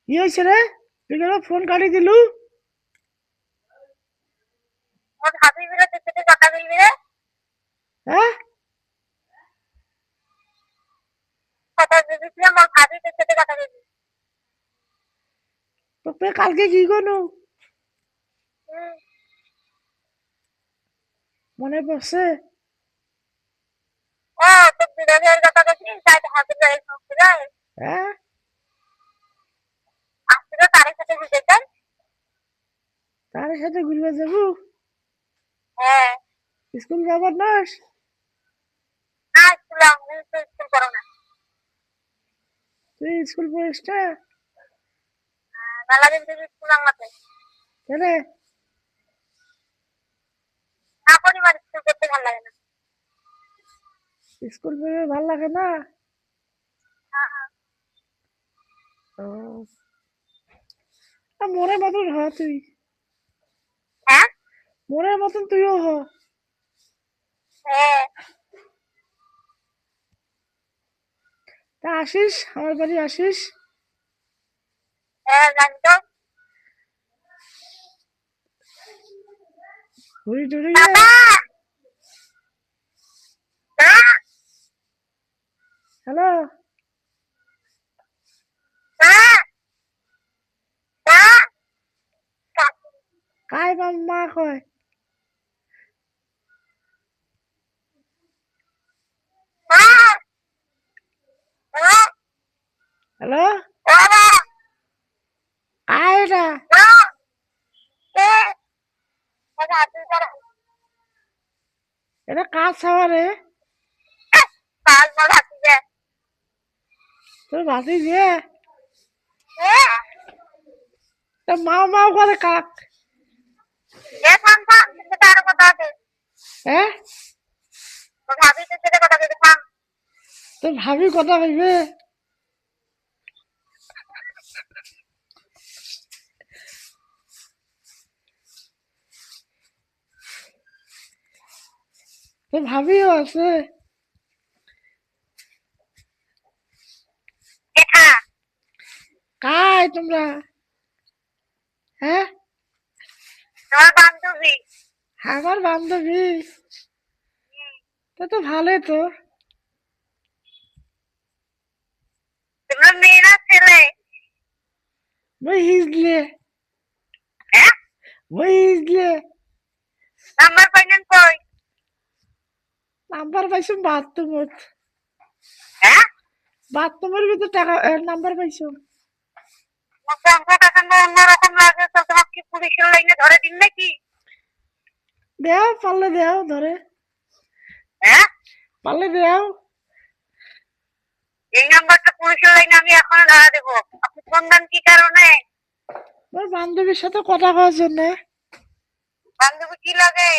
কি হয়েছে রে? তুই কেন ফোন কাটি দিলু? মোর ভাবি বিরতে থেকে কথা বলবি রে। হ্যাঁ, কথা বলবি মোর ভাবি থেকে কথা বলবি। তোকে কালকে কি করনু হুম। মনে পড়ছে? ও তো বিরোধের কথা বলছিস তাই ভাবি রে সুবিধা হ্যাঁ, আসলে তার সাথে বুঝে যাই। তার সাথে ঘুরবে যাবো? হ্যাঁ। স্কুল যাবার নস? আসলাম স্কুল করো না। তুই স্কুল পড়িস না? মেলা দিন থেকে স্কুল আমাকে কেনে? না পরিবার স্কুল করতে ভালো লাগে না। স্কুল পড়ে ভাল লাগে না? হ্যাঁ। ও, মনের মতন হ তুই। হ্যাঁ। মনের মতন তুইও হ। হ্যাঁ। তা আসিস, আমার বাড়ি আসিস। হ্যাঁ জানি তো। ঘুরি টুরি গে। বাবা মা হ্যালো, মা মা কাই মা কয়? মা মা হ্যালো, বাবা আয় না। মা কে কথা আতুল করো। এটা কাজ ছাওয়া রে। কাল মোর হাতি দে। তোর ভাতি দিয়ে হ্যাঁ। তা মাও মাও করে কাক। এ থাম থাম কিন্তু তার কথা আছে। হ্যাঁ, মোর ভাবি থেকে কথা বলবি থাম। তোর ভাবি কথা কইবে? তোর ভাবিও আছে? দেখা কাই তোমরা? হ্যাঁ, তোমার বান্ধবী। আমার বান্ধবী? তা তো ভালোই তো। তোমরা মেয়েরা ছেলে। মই হিজলে, হ্যাঁ। মই হিজলে। নাম্বার পাইলেন কই? নাম্বার পাইছো বাথরুমত। হ্যাঁ। বাথরুমের ভিতর টাকা নাম্বার পাইছো। মোর কণ্ঠটা কেন অন্যরকম লাগে তো তোমার কি পুলিশের লাইনে ধরে দিন নাকি? দেও পারলে দেও ধরে, হ্যাঁ। পারলে দেও। এই নাম্বারটা পুলিশের লাইনে আমি এখনো ধরা দেবো। আপনি ফোন দেন কি কারণে? আমার বান্ধবীর সাথে কথা কওয়ার জন্য। বান্ধবী কি লাগে?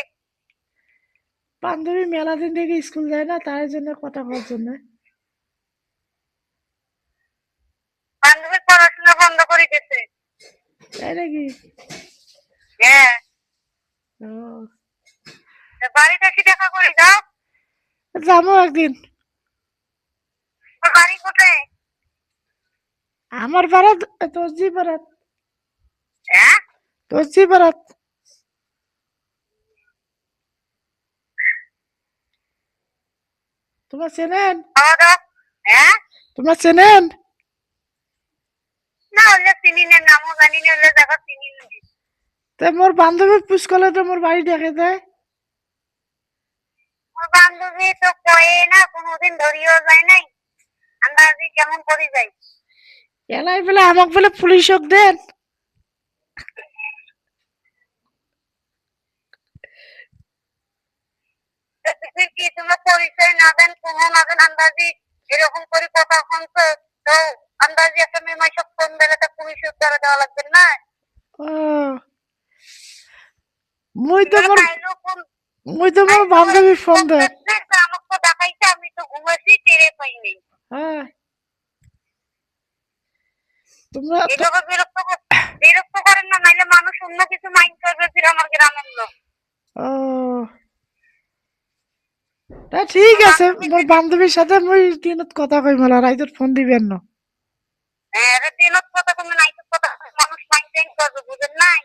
বান্ধবী মেলা দিন থেকে স্কুল যায় না, তার জন্য কথা কওয়ার জন্য। বান্ধবীর পড়াশোনা বন্ধ করে দিয়েছে। তাই নাকি? হ্যাঁ। ও, বাড়িটা কি দেখা করে যাও? যাবো একদিন। তোর বাড়ি কোথায়? আমার পাড়াত, তোরজি পাড়াত। হ্যাঁ। তোরজি পাড়াত। তোমার চেনেন? খাওয়া দাওয়া। হ্যাঁ। তোমার চেনেন? না হলে চিনি না, নামও জানি না, হলে দেখা চিনি না। তা মোর বান্ধবী পুষ করলে তো মোর বাড়ি দেখে দেয়। ওর বান্ধবী তো কয়ে না, কোনোদিন ধরিয়েও যায় নাই। আন্দাজি কেমন করে যাই। এলাই বলে আমাক বলে পুলিশক দেন। কি তোমার পরিচয় না দেন, কোনো না দেন, আন্দাজি এরকম করে কথা শুনছো তো আন্দাজি একটা মেয়ে মাইসব ফোন দিলে তো পুলিশ উত্তরে দেওয়া লাগবে না। ও, মুই তো তোমরা মোর কাইলো ফোন মুই তো মোর কাইলো বান্ধবী ফোন ফোন দেয়। দিচ্ছে তো আমাকে তো দেখাইছে, আমি তো ঘুমাইছি টেরে পাইনি। হ্যাঁ, তোমরা তো এভাবে বিরক্ত করেন না, নাইলে মানুষ অন্য কিছু মাইন্ড করবে ফির আমার গ্রামের লোক। ও, তা ঠিক তোর আছে, বান্ধবী মোর যদি বান্ধবীর সাথে মুই দিনত কথা কই মেলা রাইতত ফোন দিবেন না। এটা দিনত কথা তুমি নাইট কথা মানুষ মাইন্টেন করবে বুঝেন নাই?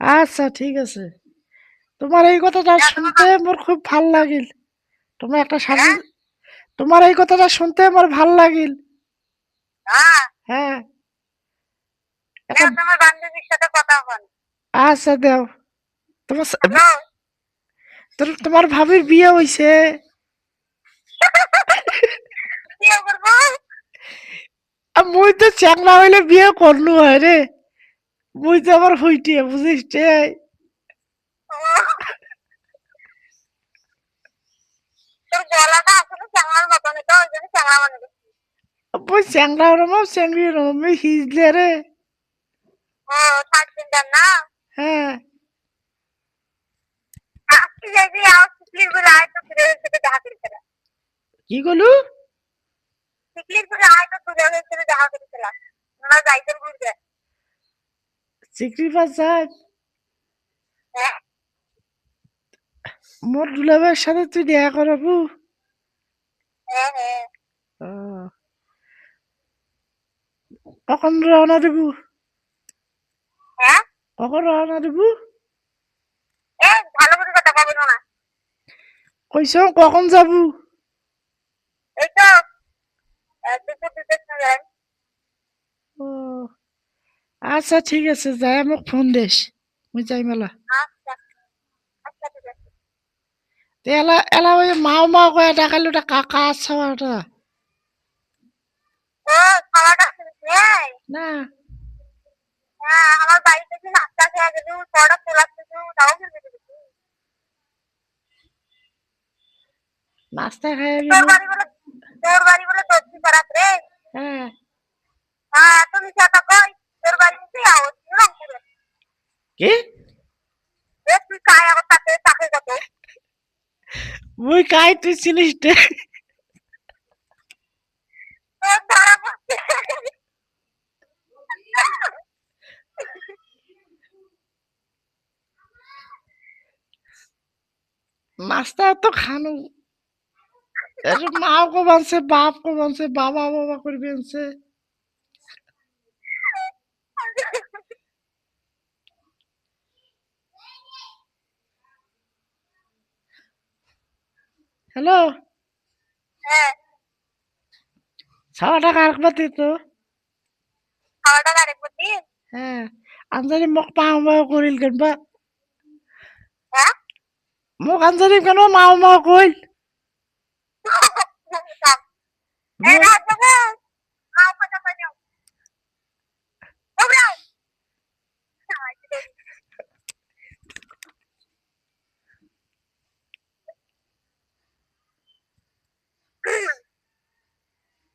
আচ্ছা ঠিক আছে, তোমার এই কথাটা হ্যাঁ তুমি শুনতে মোর খুব ভাল লাগিল। তোমার একটা স্বামী, হ্যাঁ তোমার এই কথাটা শুনতে আমার ভাল লাগিল। হ্যাঁ হ্যাঁ, একটা, দেও তোমার বান্ধবীর সাথে কথা বল। আচ্ছা দেও। তোমার হ্যালো তোমার ভাবির বিয়ে হইছে? কি করবো? আর মুই তো চ্যাংলা হইলে বিয়ে করলু হয় রে, মুই তো আবার হইটিয়ে বুঝিস রে। তোর গলাটা আসলে চাঙার মতন, তো ওই জন্য চাঙা মনে করছি। মুই চ্যাংলা রমাও চ্যাংড়ি রমাম হিজলে রে। ও থার্ড জেন্ডার না? হ্যাঁ, আজকে যাইবি আও সিকলির গুলো আয় তো ফিরে এসে দেখা করেছিলাম। কি গলু? সিকলির গুলো আয় তো ফিরে এসে দেখা করেছিলাম। আমরা যাইতে বুঝবে। চিকরি পাস যায়? হ্যাঁ মোর দুলাভাইয়ের সাথে তুই দেখা করাবু? হ্যাঁ হ্যাঁ আহ, কখন রওনা দেবু? হ্যাঁ কখন রওনা দেবু? এ ভালো করে কথা বলবো না। কইস কখন যাবু? এই তো দুপুর দুটোর সময়। ও আচ্ছা ঠিক আছে, যাই মোক ফোন দিস, মুই যাই মেলা। আচ্ছা আচ্ছা ঠিক আছে। তে এলা এলা ওই মাও মাও কয়ে ডাকাইলো, ওটা কাকা আচ্ছা ওটা ও খাওয়াটা শুনছি। না। হ্যাঁ আমার বাড়িতে যে নাস্তা খেয়ে গেলু পরোটা পোলাচ্ছি তাও কিন্তু দিবি। নাস্তা খাই তোর গেলু। বাড়ি বলে তোর বাড়ি বলে দক্ষিণ পাড়াত রে। হ্যাঁ, হ্যাঁ তুমি সেটা কই তোর বাড়ি থেকে আওয়াজ রংপুরে। কি? এ তুই কায় আমার সাথে তাকে কত মুই কাই তুই চিনিস রে? ধরা পড়ছে। নাস্তা তো খানু, এর মাও কো বানছে, বাপ কো বানছে, বাবা বাবা করবি আনছে। হ্যালো, হ্যাঁ 6 টাকা রাখবা তো? খাওয়াটা আরেক বলছি। হ্যাঁ, আঞ্জানি মোক পাও মাও করিল কেনবা? হ্যাঁ মোক আঞ্জানি কেন মাও মাও কইল? এই মুই রাত যাবো মাও কথা কই যাও ওবরাও।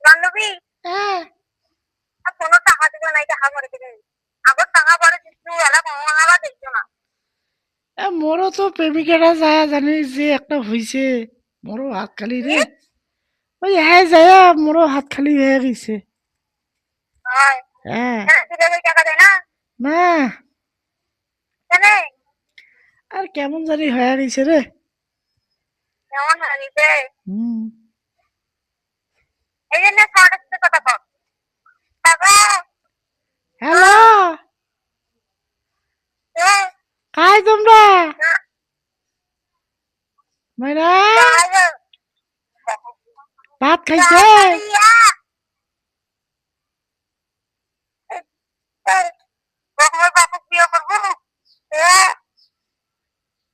বান্ধবী হ্যাঁ, কোনো টাকা দিবে নাই টাকা পরে দিবে। আগর টাকা পরে দিচ্ছু এলা মহামারা দেখছো না। মোরও তো প্রেমিকাটা যায় জানি যে একটা হইছে, মোরও হাত খালি রে। ওই হ্যাঁ যায়, মোরও হাত খালি হয়ে গেছে। হয় হ্যাঁ, দিলে ওই টাকা দেয় না না কেন? আর কেমন জানি হয়ে গেছে রে। কেমন হারিতে হুম, এই জন্য খাওয়াটা সাথে কথা কর টাকা। হ্যালো, হ্যাঁ কাই তোমরা? মাইনা ভাত খাইছে?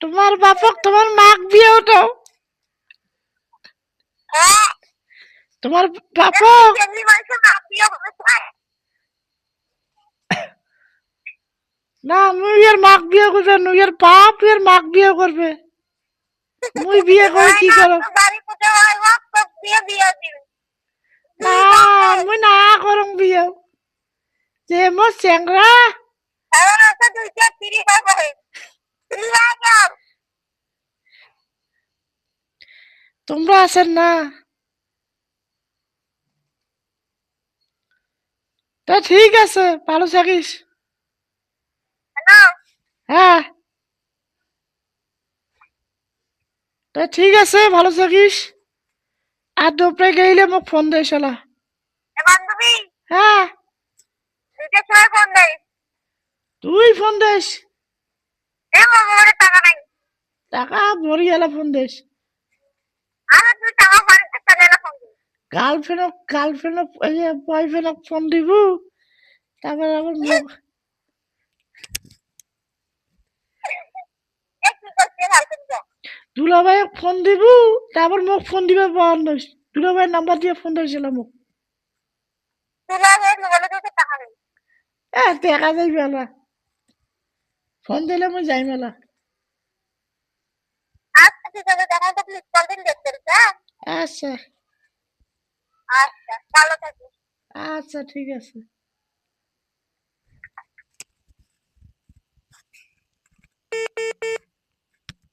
তোমার বাপক তোমার মাক বিয়ে উঠাও, তোমার বাপক। না মুই এর মাক বিয়ে করবে, এর বাপ এর মাক বিয়ে করবে, মুই বিয়ে করে কি করো? না মুই না করং বিয়ে, যে মোর চ্যাংরা। তোমরা আছেন না? তা ঠিক আছে, ভালো থাকিস। হ্যাঁ, তা ঠিক আছে, ভালো থাকিস। আর দুপুরে গেলে মোক ফোন দে শালা। বান্ধবী হ্যাঁ, দুইটার সময় ফোন দেয়। তুই ফোন দিস। এ মোবাইলে টাকা নাই। টাকা মরিয়ালা ফোন দিস। আর তুই টাকা পারিস তাহলে না phone this. Girlfriend boyfriend phone দিব, তারপর আবার মুখ এ কি করছিস হালকা যা। দুলাভাই ফোন দিব, তারপর মোক ফোন দিবে পাওয়ার নইস। দুলাভাইয়ের নাম্বার দিয়ে ফোন দিয়েছিল মোক। তুলা হয়ে মোবাইলে তো টাকা নেই। দেখা যাই মেলা, ফোন দিলে মই যাই মেলা। আচ্ছা ঠিক আছে, দেখা তো প্লিজ কল দিন দেখতে হ্যাঁ। আচ্ছা আচ্ছা ভালো থাকিস। আচ্ছা ঠিক আছে।